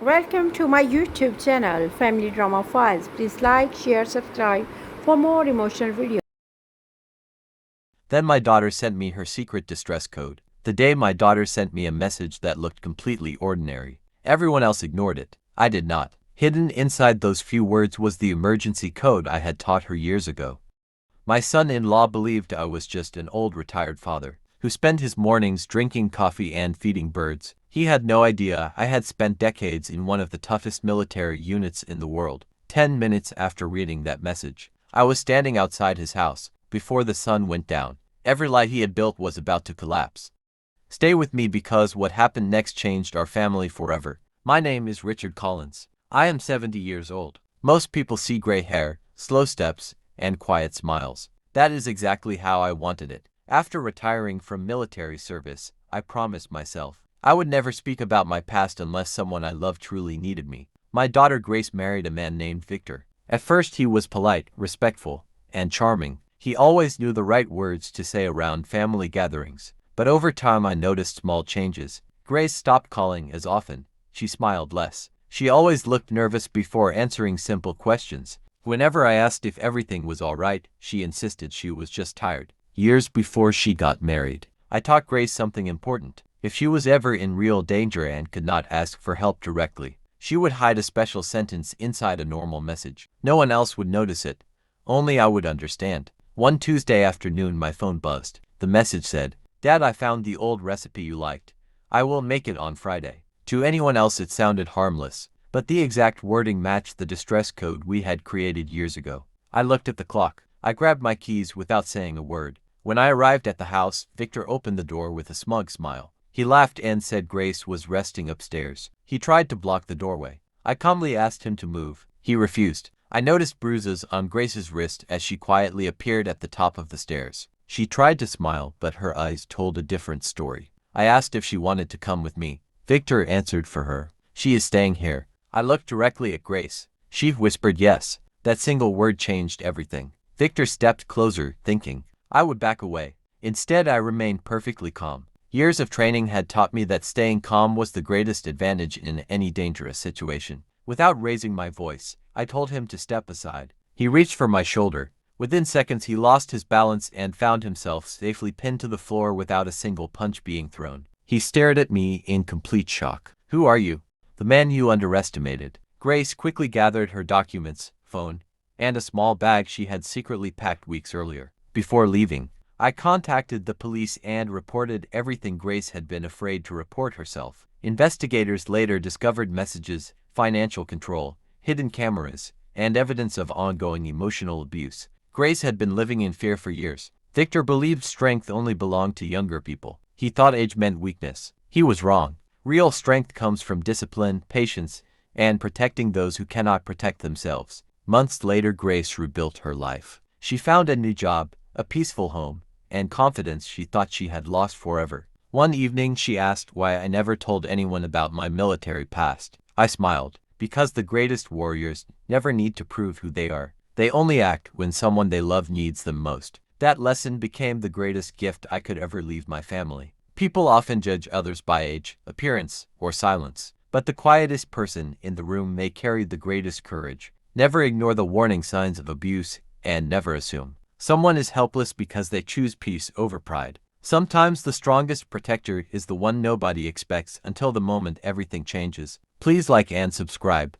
Welcome to my YouTube channel, Family Drama Files. Please like, share, subscribe for more emotional videos. Then my daughter sent me her secret distress code. The day my daughter sent me a message that looked completely ordinary. Everyone else ignored it. I did not. Hidden inside those few words was the emergency code I had taught her years ago. My son-in-law believed I was just an old retired father who spent his mornings drinking coffee and feeding birds. He had no idea I had spent decades in one of the toughest military units in the world. 10 minutes after reading that message, I was standing outside his house before the sun went down. Every lie he had built was about to collapse. Stay with me because what happened next changed our family forever. My name is Richard Collins. I am 70 years old. Most people see gray hair, slow steps, and quiet smiles. That is exactly how I wanted it. After retiring from military service, I promised myself I would never speak about my past unless someone I loved truly needed me. My daughter Grace married a man named Victor. At first he was polite, respectful, and charming. He always knew the right words to say around family gatherings. But over time I noticed small changes. Grace stopped calling as often. She smiled less. She always looked nervous before answering simple questions. Whenever I asked if everything was all right, she insisted she was just tired. Years before she got married, I taught Grace something important. If she was ever in real danger and could not ask for help directly, she would hide a special sentence inside a normal message. No one else would notice it. Only I would understand. One Tuesday afternoon my phone buzzed. The message said, "Dad, I found the old recipe you liked. I will make it on Friday." To anyone else it sounded harmless, but the exact wording matched the distress code we had created years ago. I looked at the clock. I grabbed my keys without saying a word. When I arrived at the house, Victor opened the door with a smug smile. He laughed and said Grace was resting upstairs. He tried to block the doorway. I calmly asked him to move. He refused. I noticed bruises on Grace's wrist as she quietly appeared at the top of the stairs. She tried to smile, but her eyes told a different story. I asked if she wanted to come with me. Victor answered for her. "She is staying here." I looked directly at Grace. She whispered yes. That single word changed everything. Victor stepped closer, thinking I would back away. Instead, I remained perfectly calm. Years of training had taught me that staying calm was the greatest advantage in any dangerous situation. Without raising my voice, I told him to step aside. He reached for my shoulder. Within seconds, he lost his balance and found himself safely pinned to the floor without a single punch being thrown. He stared at me in complete shock. "Who are you?" "The man you underestimated." Grace quickly gathered her documents, phone, and a small bag she had secretly packed weeks earlier. Before leaving, I contacted the police and reported everything. Grace had been afraid to report herself. Investigators later discovered messages, financial control, hidden cameras, and evidence of ongoing emotional abuse. Grace had been living in fear for years. Victor believed strength only belonged to younger people. He thought age meant weakness. He was wrong. Real strength comes from discipline, patience, and protecting those who cannot protect themselves. Months later, Grace rebuilt her life. She found a new job, a peaceful home, and confidence she thought she had lost forever. One evening she asked why I never told anyone about my military past. I smiled. Because the greatest warriors never need to prove who they are. They only act when someone they love needs them most. That lesson became the greatest gift I could ever leave my family. People often judge others by age, appearance, or silence. But the quietest person in the room may carry the greatest courage. Never ignore the warning signs of abuse, and never assume someone is helpless because they choose peace over pride. Sometimes the strongest protector is the one nobody expects until the moment everything changes. Please like and subscribe.